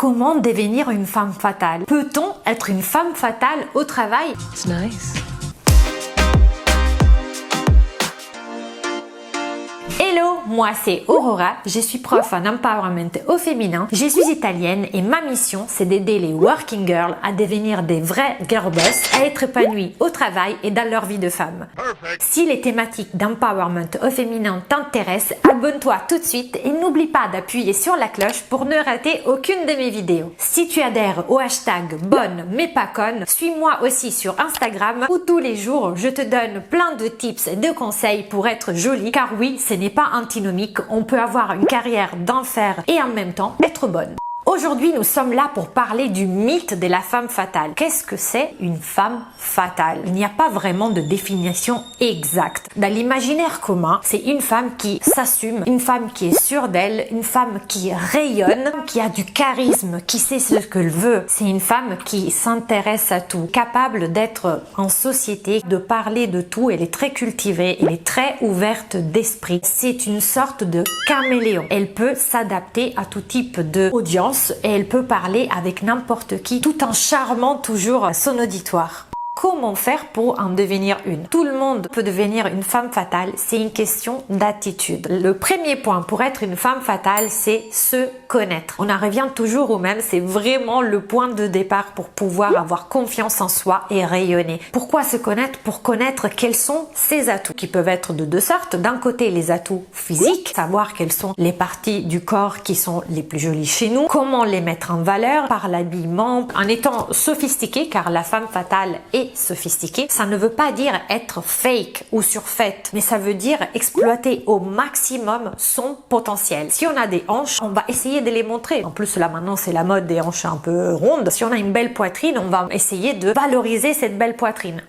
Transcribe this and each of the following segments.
Comment devenir une femme fatale? Peut-on être une femme fatale au travail? It's nice. Hello, moi c'est Aurora, je suis prof en empowerment au féminin, je suis italienne et ma mission c'est d'aider les working girls à devenir des vraies girl boss, à être épanouies au travail et dans leur vie de femme. Si les thématiques d'empowerment au féminin t'intéressent, abonne-toi tout de suite et n'oublie pas d'appuyer sur la cloche pour ne rater aucune de mes vidéos. Si tu adhères au hashtag bonne mais pas conne, suis-moi aussi sur Instagram où tous les jours je te donne plein de tips et de conseils pour être jolie, car oui, ce n'est pas antinomique, on peut avoir une carrière d'enfer et en même temps être bonne. Aujourd'hui, nous sommes là pour parler du mythe de la femme fatale. Qu'est-ce que c'est une femme fatale? Il n'y a pas vraiment de définition exacte. Dans l'imaginaire commun, c'est une femme qui s'assume, une femme qui est sûre d'elle, une femme qui rayonne, qui a du charisme, qui sait ce qu'elle veut. C'est une femme qui s'intéresse à tout, capable d'être en société, de parler de tout. Elle est très cultivée, elle est très ouverte d'esprit. C'est une sorte de caméléon. Elle peut s'adapter à tout type d'audience et elle peut parler avec n'importe qui tout en charmant toujours son auditoire. Comment faire pour en devenir une? Tout le monde peut devenir une femme fatale, c'est une question d'attitude. Le premier point pour être une femme fatale, c'est se connaître. On en revient toujours au même, c'est vraiment le point de départ pour pouvoir avoir confiance en soi et rayonner. Pourquoi se connaître? Pour connaître quels sont ses atouts, qui peuvent être de deux sortes. D'un côté, les atouts physiques, savoir quelles sont les parties du corps qui sont les plus jolies chez nous, comment les mettre en valeur par l'habillement, en étant sophistiquée, car la femme fatale est sophistiquée. Ça ne veut pas dire être fake ou surfaite, mais ça veut dire exploiter au maximum son potentiel. Si on a des hanches, on va essayer de les montrer. En plus, là maintenant, c'est la mode des hanches un peu rondes. Si on a une belle poitrine, on va essayer de valoriser cette belle poitrine.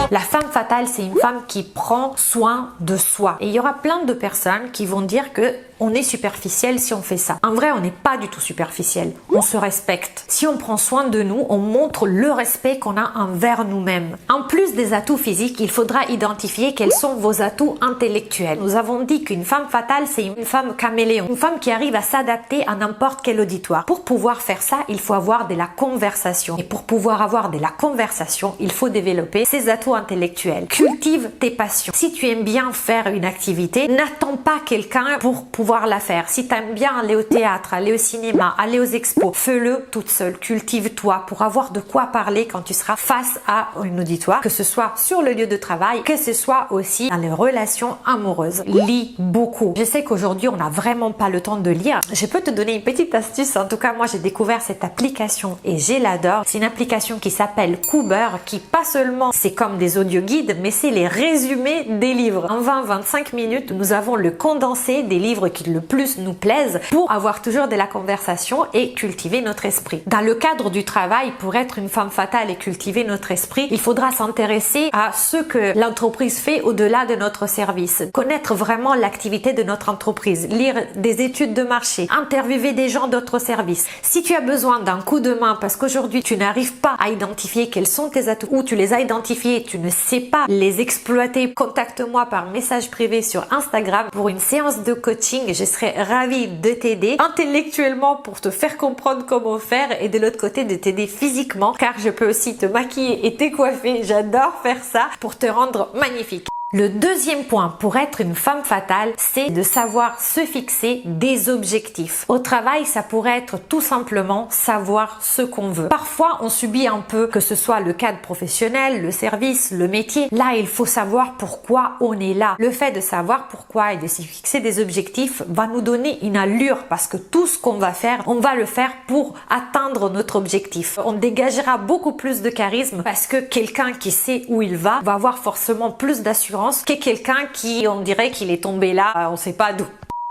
La femme fatale, c'est une femme qui prend soin de soi. Et il y aura plein de personnes qui vont dire que on est superficiel si on fait ça. En vrai, on n'est pas du tout superficiel. On se respecte. Si on prend soin de nous, on montre le respect qu'on a envers nous-mêmes. En plus des atouts physiques, il faudra identifier quels sont vos atouts intellectuels. Nous avons dit qu'une femme fatale, c'est une femme caméléon. Une femme qui arrive à s'adapter à n'importe quel auditoire. Pour pouvoir faire ça, il faut avoir de la conversation. Et pour pouvoir avoir de la conversation, il faut développer ses atouts intellectuels. Cultive tes passions. Si tu aimes bien faire une activité, n'attends pas quelqu'un pour pouvoir la faire. Si tu aimes bien aller au théâtre, aller au cinéma, aller aux expos, fais-le toute seule. Cultive-toi pour avoir de quoi parler quand tu seras face à un auditoire, que ce soit sur le lieu de travail, que ce soit aussi dans les relations amoureuses. Lis beaucoup. Je sais qu'aujourd'hui, on n'a vraiment pas le temps de lire. Je peux te donner une petite astuce. En tout cas, moi, j'ai découvert cette application et je l'adore. C'est une application qui s'appelle Coober, qui pas seulement c'est comme des audio guides, mais c'est les résumés des livres. En 20-25 minutes, nous avons le condensé des livres qui le plus nous plaisent pour avoir toujours de la conversation et cultiver notre esprit. Dans le cadre du travail, pour être une femme fatale et cultiver notre esprit, il faudra s'intéresser à ce que l'entreprise fait au-delà de notre service. Connaître vraiment l'activité de notre entreprise, lire des études de marché, interviewer des gens d'autres services. Si tu as besoin d'un coup de main parce qu'aujourd'hui tu n'arrives pas à identifier quels sont tes atouts ou tu les as identifiés, tu ne sais pas les exploiter, contacte-moi par message privé sur Instagram pour une séance de coaching. Je serais ravie de t'aider intellectuellement pour te faire comprendre comment faire et de l'autre côté de t'aider physiquement, car je peux aussi te maquiller et te coiffer. J'adore faire ça pour te rendre magnifique. Le deuxième point pour être une femme fatale, c'est de savoir se fixer des objectifs. Au travail, ça pourrait être tout simplement savoir ce qu'on veut. Parfois, on subit un peu, que ce soit le cadre professionnel, le service, le métier. Là, il faut savoir pourquoi on est là. Le fait de savoir pourquoi et de se fixer des objectifs va nous donner une allure, parce que tout ce qu'on va faire, on va le faire pour atteindre notre objectif. On dégagera beaucoup plus de charisme parce que quelqu'un qui sait où il va avoir forcément plus d'assurance que quelqu'un qui, on dirait qu'il est tombé là, on sait pas d'où.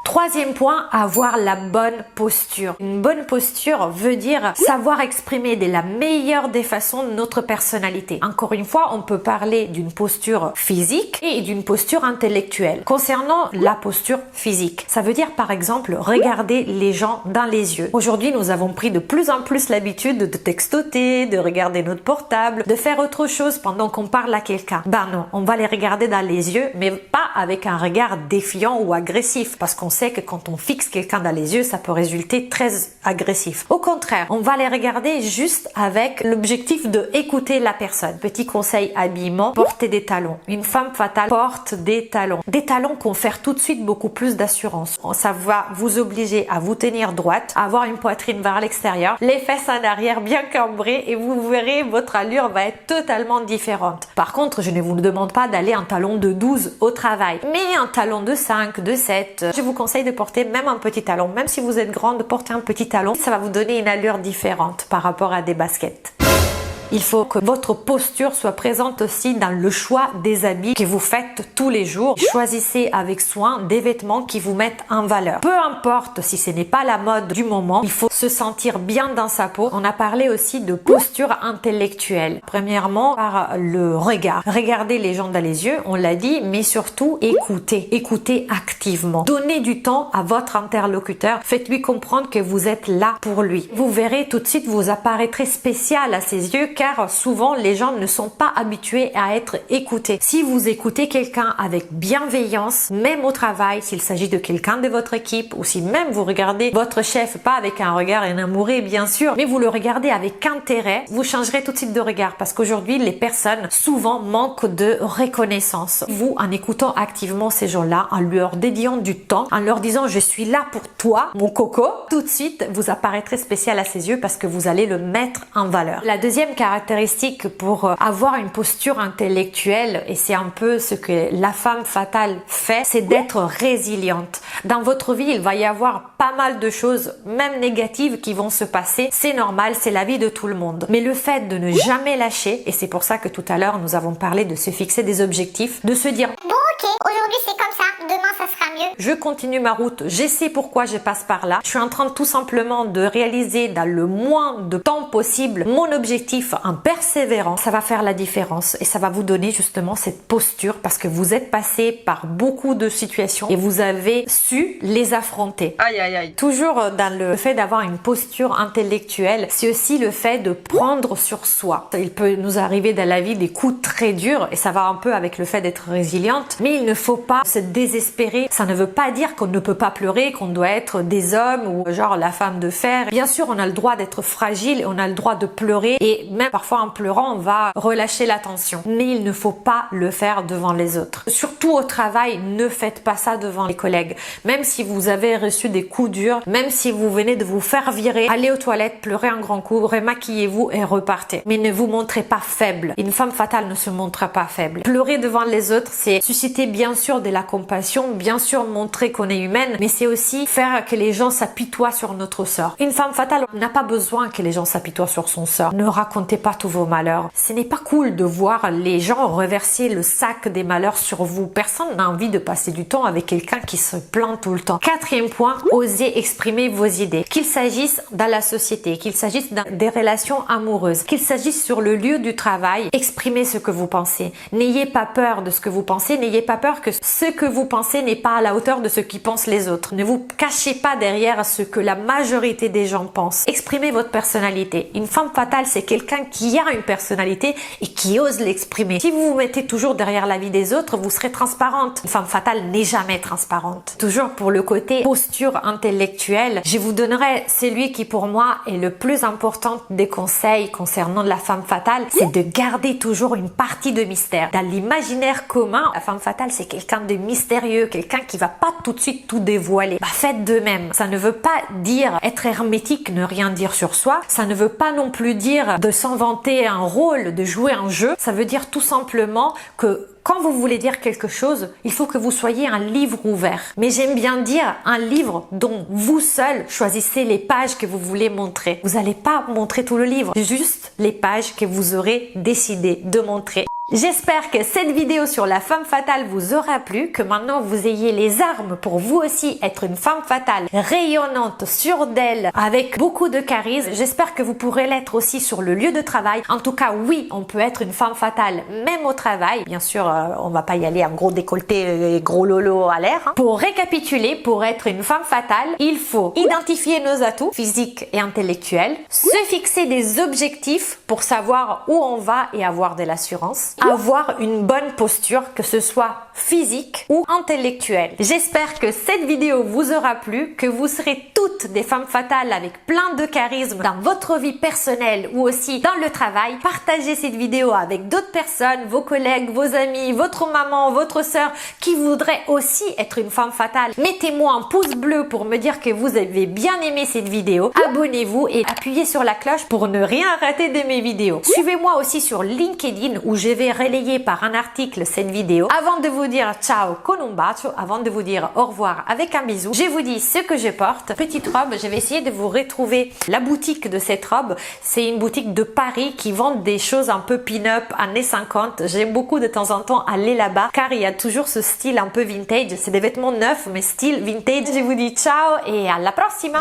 Troisième point, avoir la bonne posture. Une bonne posture veut dire savoir exprimer de la meilleure des façons notre personnalité. Encore une fois, on peut parler d'une posture physique et d'une posture intellectuelle. Concernant la posture physique, ça veut dire par exemple regarder les gens dans les yeux. Aujourd'hui, nous avons pris de plus en plus l'habitude de textoter, de regarder notre portable, de faire autre chose pendant qu'on parle à quelqu'un. Ben non, on va les regarder dans les yeux, mais pas avec un regard défiant ou agressif, parce qu'on qu'on sait que quand on fixe quelqu'un dans les yeux, ça peut résulter très agressif. Au contraire, on va les regarder juste avec l'objectif de écouter la personne. Petit conseil habillement, portez des talons. Une femme fatale porte des talons. Des talons confèrent tout de suite beaucoup plus d'assurance. Ça va vous obliger à vous tenir droite, à avoir une poitrine vers l'extérieur, les fesses en arrière bien cambrées et vous verrez votre allure va être totalement différente. Par contre, je ne vous demande pas d'aller en talon de 12 au travail, mais un talon de 5, de 7. Je vous conseille de porter même un petit talon. Même si vous êtes grande, portez un petit talon. Ça va vous donner une allure différente par rapport à des baskets. Il faut que votre posture soit présente aussi dans le choix des habits que vous faites tous les jours. Choisissez avec soin des vêtements qui vous mettent en valeur. Peu importe si ce n'est pas la mode du moment, il faut se sentir bien dans sa peau. On a parlé aussi de posture intellectuelle. Premièrement, par le regard. Regardez les gens dans les yeux, on l'a dit, mais surtout écoutez. Écoutez activement. Donnez du temps à votre interlocuteur. Faites-lui comprendre que vous êtes là pour lui. Vous verrez tout de suite, vous apparaîtrez spécial à ses yeux car souvent les gens ne sont pas habitués à être écoutés. Si vous écoutez quelqu'un avec bienveillance, même au travail, s'il s'agit de quelqu'un de votre équipe ou si même vous regardez votre chef, pas avec un regard enamouré bien sûr, mais vous le regardez avec intérêt, vous changerez tout de suite de regard parce qu'aujourd'hui les personnes souvent manquent de reconnaissance. Vous, en écoutant activement ces gens-là, en leur dédiant du temps, en leur disant je suis là pour toi, mon coco, tout de suite vous apparaîtrez spécial à ses yeux parce que vous allez le mettre en valeur. La deuxième caractéristique pour avoir une posture intellectuelle, et c'est un peu ce que la femme fatale fait, c'est d'être résiliente. Dans votre vie, il va y avoir pas mal de choses, même négatives, qui vont se passer. C'est normal, c'est la vie de tout le monde. Mais le fait de ne jamais lâcher, et c'est pour ça que tout à l'heure nous avons parlé de se fixer des objectifs, de se dire bon ok, aujourd'hui c'est comme ça, demain ça sera mieux. Je continue ma route, je sais pourquoi je passe par là. Je suis en train tout simplement de réaliser dans le moins de temps possible mon objectif en persévérant. Ça va faire la différence et ça va vous donner justement cette posture parce que vous êtes passé par beaucoup de situations et vous avez su les affronter. Aïe aïe aïe. Toujours dans le fait d'avoir une posture intellectuelle, c'est aussi le fait de prendre sur soi. Il peut nous arriver dans la vie des coups très durs et ça va un peu avec le fait d'être résiliente, mais il ne faut pas se désespérer. Ça ne veut pas dire qu'on ne peut pas pleurer, qu'on doit être des hommes ou genre la femme de fer. Bien sûr, on a le droit d'être fragile, on a le droit de pleurer et même parfois en pleurant, on va relâcher la tension. Mais il ne faut pas le faire devant les autres. Surtout au travail, ne faites pas ça devant les collègues. Même si vous avez reçu des coups durs, même si vous venez de vous faire virer, allez aux toilettes, pleurez un grand coup, remaquillez-vous et repartez. Mais ne vous montrez pas faible. Une femme fatale ne se montre pas faible. Pleurer devant les autres, c'est susciter bien sûr de la compassion, bien sûr montrer qu'on est humaine, mais c'est aussi faire que les gens s'apitoient sur notre sort. Une femme fatale n'a pas besoin que les gens s'apitoient sur son sort. Ne racontez pas tous vos malheurs. Ce n'est pas cool de voir les gens reverser le sac des malheurs sur vous. Personne n'a envie de passer du temps avec quelqu'un qui se plaint tout le temps. Quatrième point, osez exprimer vos idées. Qu'il s'agisse dans la société, qu'il s'agisse dans des relations amoureuses, qu'il s'agisse sur le lieu du travail, exprimez ce que vous pensez. N'ayez pas peur de ce que vous pensez, n'ayez pas peur que ce que vous pensez n'est pas à la hauteur de ce qu'ils pensent les autres. Ne vous cachez pas derrière ce que la majorité des gens pensent. Exprimez votre personnalité. Une femme fatale, c'est quelqu'un qui a une personnalité et qui ose l'exprimer. Si vous vous mettez toujours derrière la vie des autres, vous serez transparente. Une femme fatale n'est jamais transparente. Toujours pour le côté posture intellectuelle, je vous donnerai celui qui pour moi est le plus important des conseils concernant la femme fatale, c'est de garder toujours une partie de mystère. Dans l'imaginaire commun, la femme fatale c'est quelqu'un de mystérieux, quelqu'un qui va pas tout de suite tout dévoiler. Faites de même. Ça ne veut pas dire être hermétique, ne rien dire sur soi. Ça ne veut pas non plus dire de s'inventer un rôle, de jouer un jeu. Ça veut dire tout simplement que quand vous voulez dire quelque chose, il faut que vous soyez un livre ouvert. Mais j'aime bien dire un livre dont vous seul choisissez les pages que vous voulez montrer. Vous n'allez pas montrer tout le livre, juste les pages que vous aurez décidé de montrer. J'espère que cette vidéo sur la femme fatale vous aura plu, que maintenant vous ayez les armes pour vous aussi être une femme fatale rayonnante, sûre d'elle, avec beaucoup de charisme. J'espère que vous pourrez l'être aussi sur le lieu de travail. En tout cas, oui, on peut être une femme fatale même au travail. Bien sûr, on va pas y aller en gros décolleté et gros lolo à l'air. Pour récapituler, pour être une femme fatale, il faut identifier nos atouts physiques et intellectuels, se fixer des objectifs pour savoir où on va et avoir de l'assurance. avoir une bonne posture, que ce soit physique ou intellectuelle. J'espère que cette vidéo vous aura plu, que vous serez toutes des femmes fatales avec plein de charisme dans votre vie personnelle ou aussi dans le travail. Partagez cette vidéo avec d'autres personnes, vos collègues, vos amis, votre maman, votre sœur qui voudrait aussi être une femme fatale. Mettez-moi un pouce bleu pour me dire que vous avez bien aimé cette vidéo. Abonnez-vous et appuyez sur la cloche pour ne rien rater de mes vidéos. Suivez-moi aussi sur LinkedIn où je vais relayer par un article cette vidéo. Avant de vous dire ciao con un bacio, avant de vous dire au revoir avec un bisou, je vous dis ce que je porte. Petite robe, je vais essayer de vous retrouver la boutique de cette robe. C'est une boutique de Paris qui vend des choses un peu pin-up années 50. J'aime beaucoup de temps en temps aller là-bas car il y a toujours ce style un peu vintage. C'est des vêtements neufs mais style vintage. Je vous dis ciao et à la prossima.